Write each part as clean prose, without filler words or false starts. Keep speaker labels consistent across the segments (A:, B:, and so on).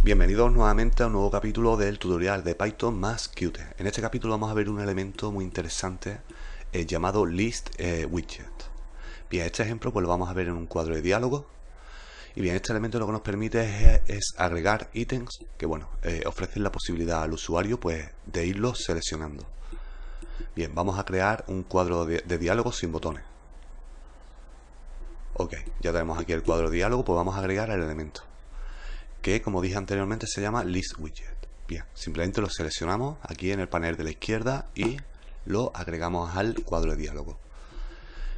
A: Bienvenidos nuevamente a un nuevo capítulo del tutorial de Python más Qt. En este capítulo vamos a ver un elemento muy interesante llamado list widget. Bien, este ejemplo pues lo vamos a ver en un cuadro de diálogo. Y bien, este elemento lo que nos permite es agregar ítems que ofrecen la posibilidad al usuario pues de irlos seleccionando. Bien, vamos a crear un cuadro de diálogo sin botones. Ok, ya tenemos aquí el cuadro de diálogo, pues vamos a agregar el elemento, que como dije anteriormente se llama list widget. Bien, simplemente lo seleccionamos aquí en el panel de la izquierda y lo agregamos al cuadro de diálogo.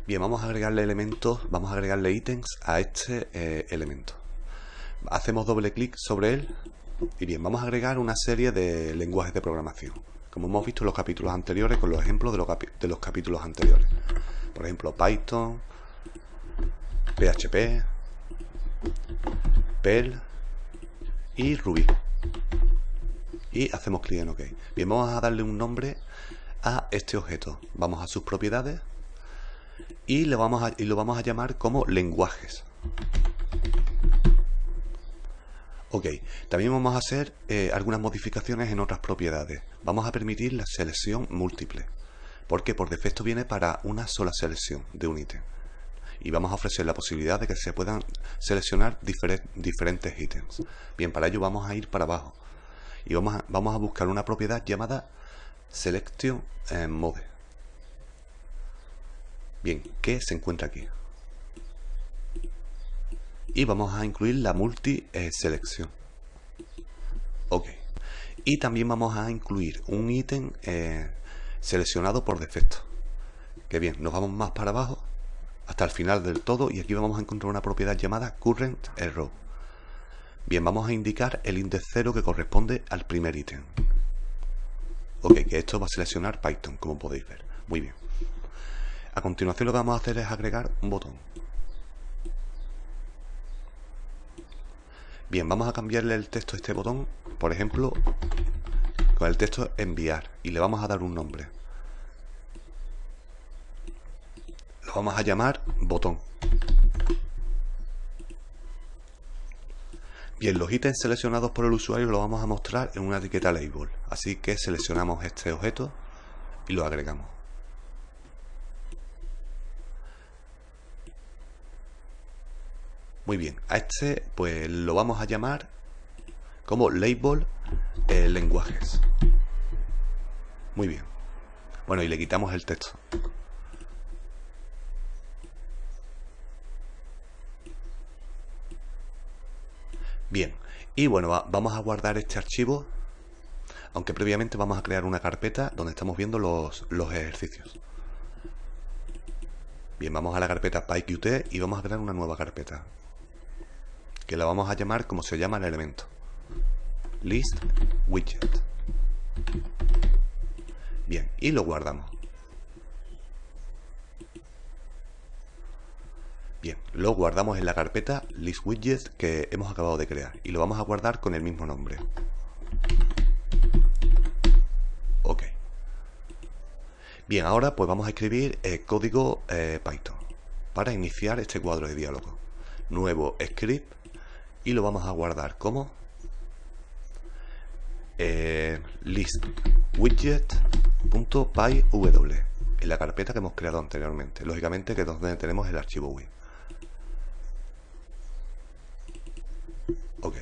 A: Bien, vamos a agregarle elementos, vamos a agregarle ítems a este elemento. Hacemos doble clic sobre él y bien, vamos a agregar una serie de lenguajes de programación, como hemos visto en los capítulos anteriores con los ejemplos de los capítulos anteriores. Por ejemplo, Python, PHP, Perl y Ruby. Y hacemos clic en OK. Bien, vamos a darle un nombre a este objeto. Vamos a sus propiedades y lo vamos a llamar como lenguajes. Ok, también vamos a hacer algunas modificaciones en otras propiedades. Vamos a permitir la selección múltiple, porque por defecto viene para una sola selección de un ítem. Y vamos a ofrecer la posibilidad de que se puedan seleccionar diferentes ítems. Bien, para ello vamos a ir para abajo y vamos a buscar una propiedad llamada Selection Mode. Bien, que se encuentra aquí. Y vamos a incluir la multi-selección. Ok. Y también vamos a incluir un ítem seleccionado por defecto. Que bien, nos vamos más para abajo hasta el final del todo y aquí vamos a encontrar una propiedad llamada Current Row. Bien, vamos a indicar el índice 0 que corresponde al primer ítem. Ok, que esto va a seleccionar Python, como podéis ver. Muy bien. A continuación lo que vamos a hacer es agregar un botón. Bien, vamos a cambiarle el texto a este botón, por ejemplo, con el texto enviar, y le vamos a dar un nombre. Lo vamos a llamar botón. Bien, los ítems seleccionados por el usuario los vamos a mostrar en una etiqueta label, así que seleccionamos este objeto y lo agregamos. Muy bien, a este pues lo vamos a llamar como label lenguajes. Muy bien. Bueno, y le quitamos el texto. Bien, y bueno, vamos a guardar este archivo, aunque previamente vamos a crear una carpeta donde estamos viendo los ejercicios. Bien, vamos a la carpeta PyQt y vamos a crear una nueva carpeta, que la vamos a llamar como se llama el elemento, list widget. Bien, y lo guardamos. Bien, lo guardamos en la carpeta list widget que hemos acabado de crear y lo vamos a guardar con el mismo nombre. Ok. Bien, ahora pues vamos a escribir código Python para iniciar este cuadro de diálogo. Nuevo script y lo vamos a guardar como listwidget.pyw en la carpeta que hemos creado anteriormente, lógicamente que es donde tenemos el archivo win. Ok.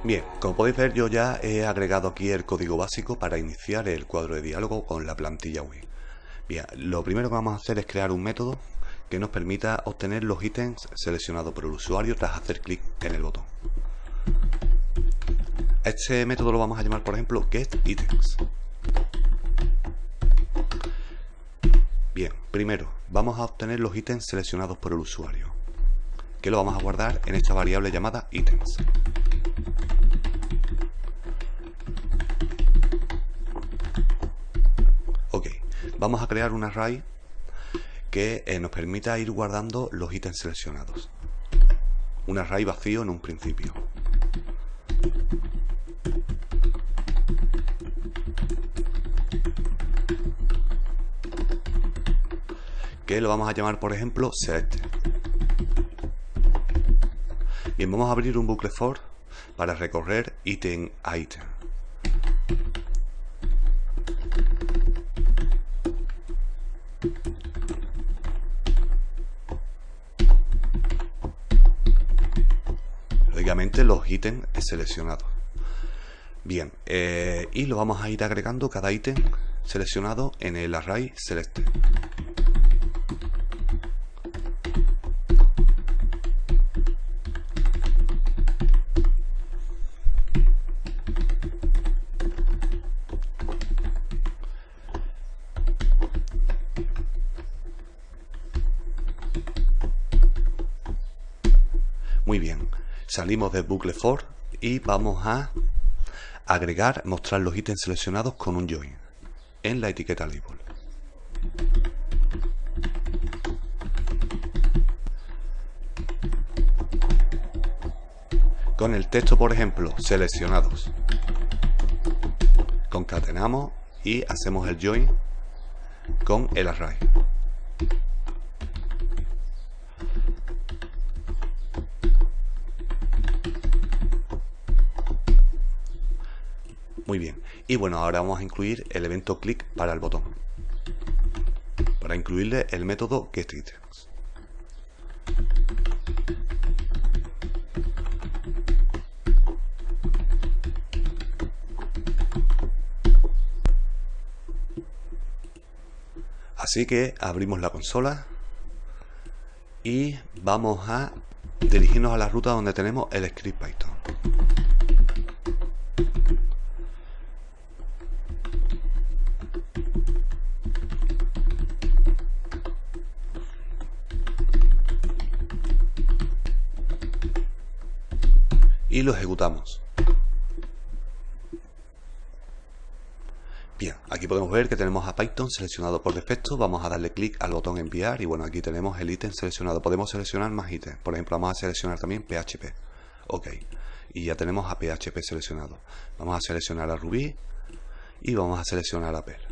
A: Bien, como podéis ver yo ya he agregado aquí el código básico para iniciar el cuadro de diálogo con la plantilla win. Bien, lo primero que vamos a hacer es crear un método que nos permita obtener los ítems seleccionados por el usuario tras hacer clic en el botón. Este método lo vamos a llamar, por ejemplo, getItems. Bien, primero vamos a obtener los ítems seleccionados por el usuario, que lo vamos a guardar en esta variable llamada ítems. Ok, vamos a crear un array que nos permita ir guardando los ítems seleccionados. Un array vacío en un principio. Que lo vamos a llamar, por ejemplo, select. Bien, vamos a abrir un bucle for para recorrer ítem a ítem. Lógicamente los ítems seleccionados. Bien, y lo vamos a ir agregando cada ítem seleccionado en el array selected. Muy bien, salimos del bucle for y vamos a agregar, mostrar los ítems seleccionados con un join en la etiqueta label. Con el texto, por ejemplo, seleccionados, concatenamos y hacemos el join con el array. Muy bien, y bueno, ahora vamos a incluir el evento click para el botón, para incluirle el método getItems. Así que abrimos la consola y vamos a dirigirnos a la ruta donde tenemos el script Python. Y lo ejecutamos. Bien, aquí podemos ver que tenemos a Python seleccionado por defecto. Vamos a darle clic al botón enviar y bueno, aquí tenemos el ítem seleccionado. Podemos seleccionar más ítems. Por ejemplo, vamos a seleccionar también PHP. Ok, y ya tenemos a PHP seleccionado. Vamos a seleccionar a Ruby y vamos a seleccionar a Perl.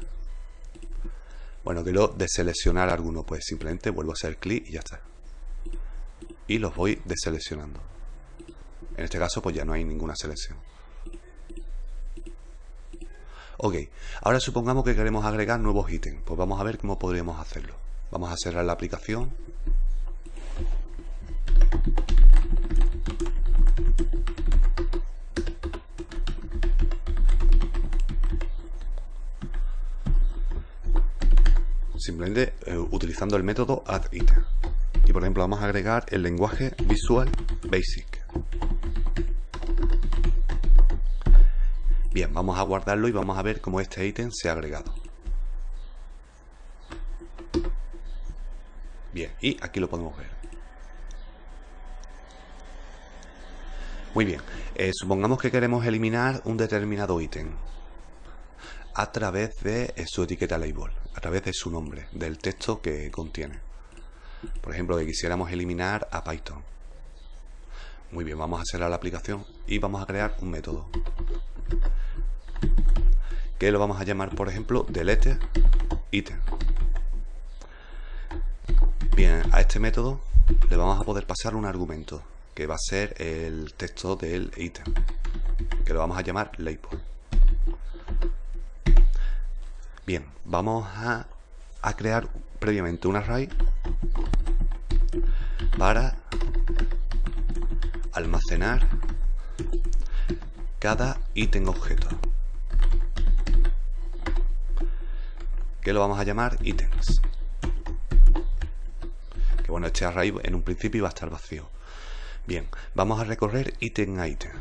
A: Bueno, quiero deseleccionar alguno, pues simplemente vuelvo a hacer clic y ya está. Y los voy deseleccionando. En este caso pues ya no hay ninguna selección. Ok, ahora supongamos que queremos agregar nuevos ítems. Pues vamos a ver cómo podríamos hacerlo. Vamos a cerrar la aplicación. Simplemente utilizando el método addItem. Y por ejemplo vamos a agregar el lenguaje Visual Basic. Bien, vamos a guardarlo y vamos a ver cómo este ítem se ha agregado. Bien, y aquí lo podemos ver. Muy bien, supongamos que queremos eliminar un determinado ítem a través de su etiqueta label, a través de su nombre, del texto que contiene. Por ejemplo, que quisiéramos eliminar a Python. Muy bien, vamos a cerrar la aplicación y vamos a crear un método que lo vamos a llamar, por ejemplo, deleteItem. Bien, a este método le vamos a poder pasar un argumento que va a ser el texto del ítem, que lo vamos a llamar label. Bien, vamos a crear previamente un array para almacenar cada ítem objeto, que lo vamos a llamar ítems. Que bueno, este array en un principio iba a estar vacío. Bien, vamos a recorrer ítem a ítem.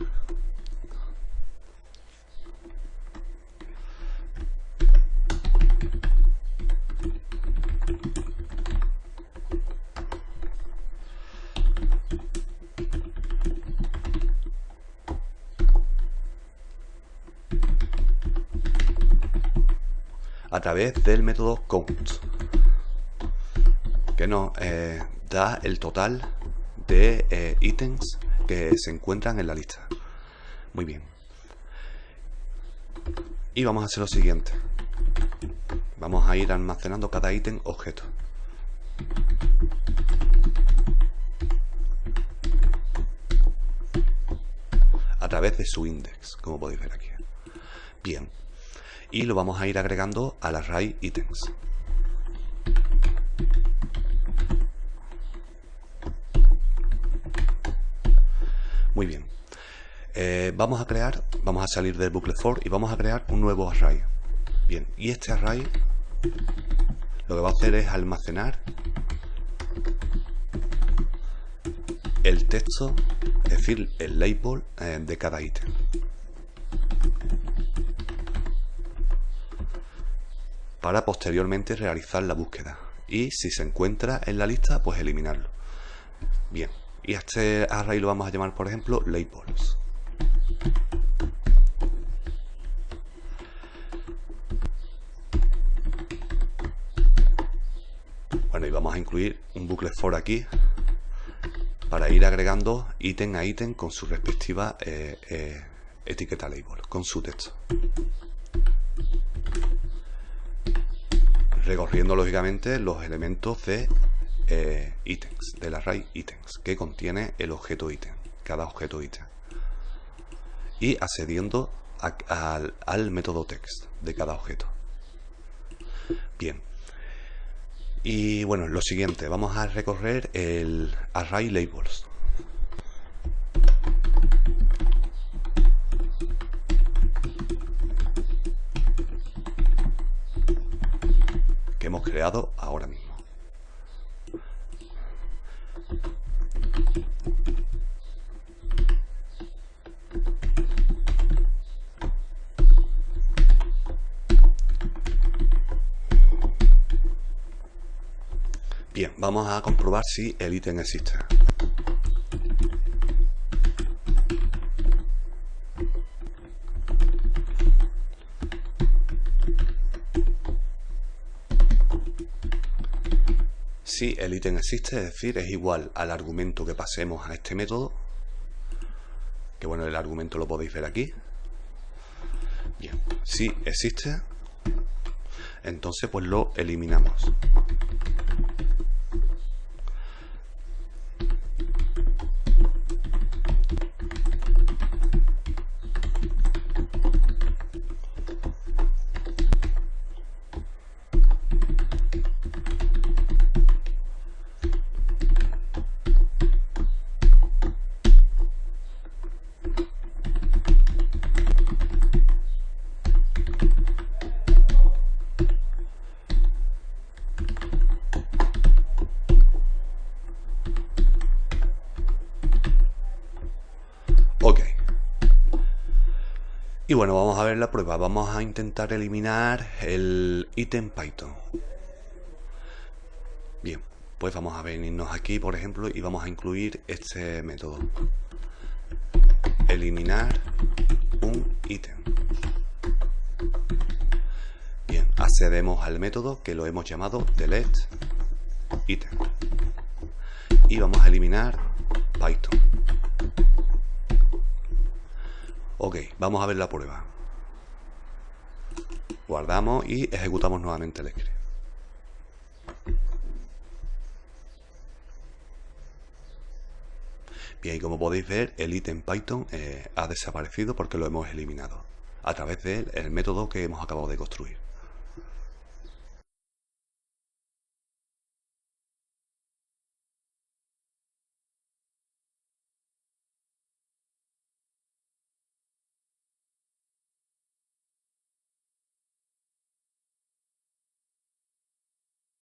A: A través del método count, que nos da el total de ítems que se encuentran en la lista. Muy bien. Y vamos a hacer lo siguiente. Vamos a ir almacenando cada ítem objeto. través de su index, como podéis ver aquí. Bien, y lo vamos a ir agregando al array items. Muy bien, vamos a salir del bucle for y vamos a crear un nuevo array. Bien, y este array lo que va a hacer es almacenar el texto, es decir, el label de cada ítem. Para posteriormente realizar la búsqueda. Y si se encuentra en la lista, pues eliminarlo. Bien, y a este array lo vamos a llamar, por ejemplo, labels. Bueno, y vamos a incluir un bucle for aquí para ir agregando ítem a ítem con su respectiva etiqueta label, con su texto. Recorriendo lógicamente los elementos de ítems, del array ítems, que contiene el objeto ítem, cada objeto ítem. Y accediendo al método text de cada objeto. Bien. Y bueno, lo siguiente, vamos a recorrer el array labels. Que hemos creado ahora mismo. Bien, vamos a comprobar si el ítem existe. Si el ítem existe, es decir, es igual al argumento que pasemos a este método, que bueno, el argumento lo podéis ver aquí. Bien, si existe, entonces pues lo eliminamos. Ok. Y bueno, vamos a ver la prueba. Vamos a intentar eliminar el ítem Python. Bien, pues vamos a venirnos aquí, por ejemplo, y vamos a incluir este método. Eliminar un ítem. Bien, accedemos al método que lo hemos llamado delete item. Y vamos a eliminar Python. Ok, vamos a ver la prueba. Guardamos y ejecutamos nuevamente el script. Bien, y como podéis ver, el ítem Python ha desaparecido porque lo hemos eliminado a través del método que hemos acabado de construir.